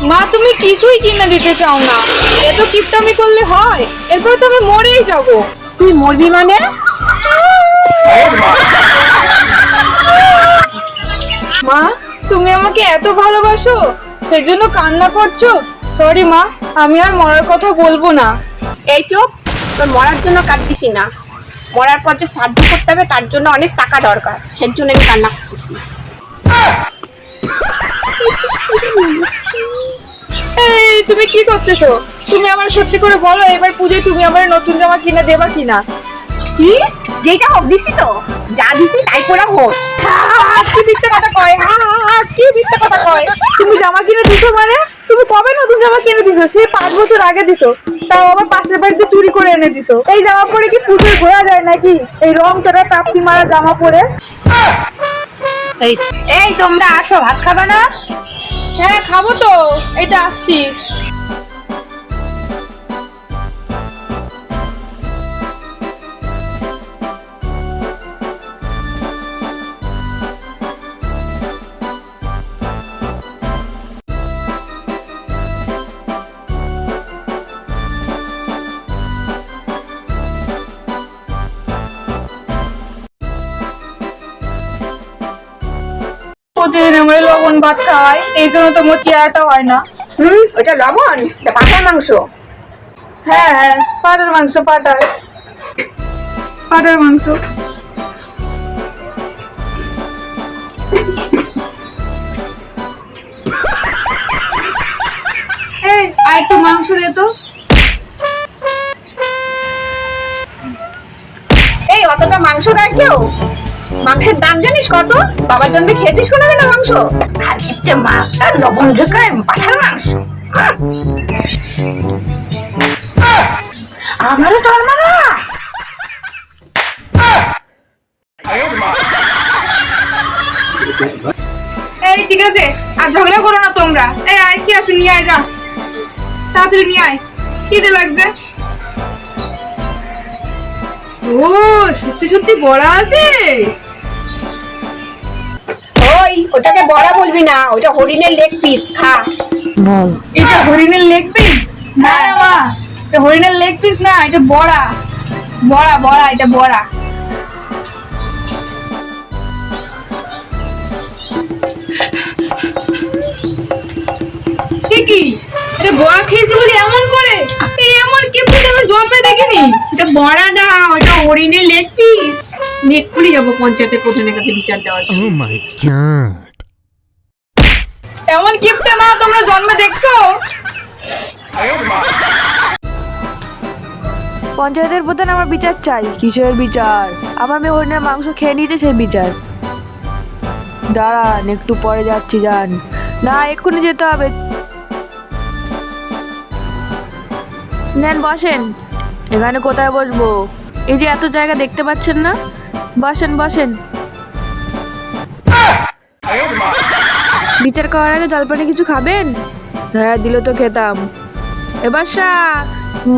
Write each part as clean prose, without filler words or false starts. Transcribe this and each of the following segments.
মা তুমি কিছুই কিনে দিতে চাও না, এত কিপটামি করলে হয়? এরপর তো আমি মরেই যাব। তুই মরবি মানে? মা তুমি আমাকে এত ভালোবাসো, সেই জন্য কান্না করছো? সরি মা, আমি আর মরার কথা বলবো না। এই চুপ, তোর মরার জন্য কাঁদতেছি না, মরার পর যে শ্রাদ্ধ করতে হবে তার জন্য অনেক টাকা দরকার, সেই জন্য আমি কান্না করতেছি। এই তুমি কি করতেছো? তুমি আমার সত্যি করে বলো, এবার পুজোয় তুমি আমার নতুন জামা কিনে দেবা কিনা? কি? যেটা হোক দিছি তো, যা দিছি তাই করে হোক। কি মিথ্যে কথা কয়? কি মিথ্যে কথা কয়? তুমি জামা কিনে দিছো মানে? তুমি কবে নতুন জামা কিনে দিছো? সেই 5 বছর আগে দিছো, তাও আবার পাশের বাড়িতে চুরি করে এনে দিছো। এই জামা পরে কি পুজোয় ঘোরা যায় নাকি? এই রং চড়া তাপ্তি মারা জামা পরে? এই এই তোমরা আসো, ভাত খাবা না? হ্যাঁ খাবো তো, এটা আসছি। প্রতিদিন আমরা লবণ ভাত খাওয়াই, এই জন্য তো মোর চেহারাটা হয় না। ওটা লবণ, এটা পাঠার মাংস। হ্যাঁ হ্যাঁ, পাটার মাংস, পাটার মাংস। এই আর একটু মাংস দে তো। এই অতটা মাংস দেয় কেউ? মাংসের দাম জানিস কত? বাবার জন্য খেয়েছিস কোনোদিন মাংস? আর কিপটে মা, আর লবণ ঢোকায় পাঠার মাংস। আমারও তোর মারা। এই ঠিক আছে, আর ঝগড়া করো না তোমরা। এই আর কি আছে, নিয়ে আয়, যা তাড়াতাড়ি নিয়ে আয়। খিদে লাগবে। ও সত্যি সত্যি বড়া আছে। ওই ওটাকে বড়া বলবি না, ওটা হরিণের লেগ পিস, খা। এটা হরিণের লেগ পিস? না না মা, এটা হরিণের লেগ পিস না, এটা বড়া। বড়া বড়া, এটা বড়া। কি এটা বড়া খেয়েছি বলে এমন করে? এই এমন কিপটা আমি জন্মে দেখিনি। এটা বড়া না, ওটা হরিণের লেগ পিস। এক্ষুনি যাবো পঞ্চায়েতের প্রধানের কাছে বিচার দেওয়ার জন্য। Oh my god. এমন কিপটা মা তোমরা জন্মে দেখছো? পঞ্চায়েতের প্রধান, আমার বিচার চাই। কিসের বিচার? আমার মেয়ে হরিণের মাংস খেয়ে নিয়েছে, সেই বিচার। দাঁড়ান, একটু পরে যাচ্ছি, যান। না, এক্ষুনি যেতে হবে। নেন বসেন। এখানে কোথায় বসবো? এই যে এত জায়গা দেখতে পাচ্ছেন না, বসেন বসেন। বিচার করার আগে জলপানে কিছু খাবেন? হ্যাঁ, দিলে তো খেতাম। এবার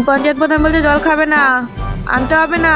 পঞ্চায়েত প্রধান বলছে জল খাবে না, আনতে হবে না।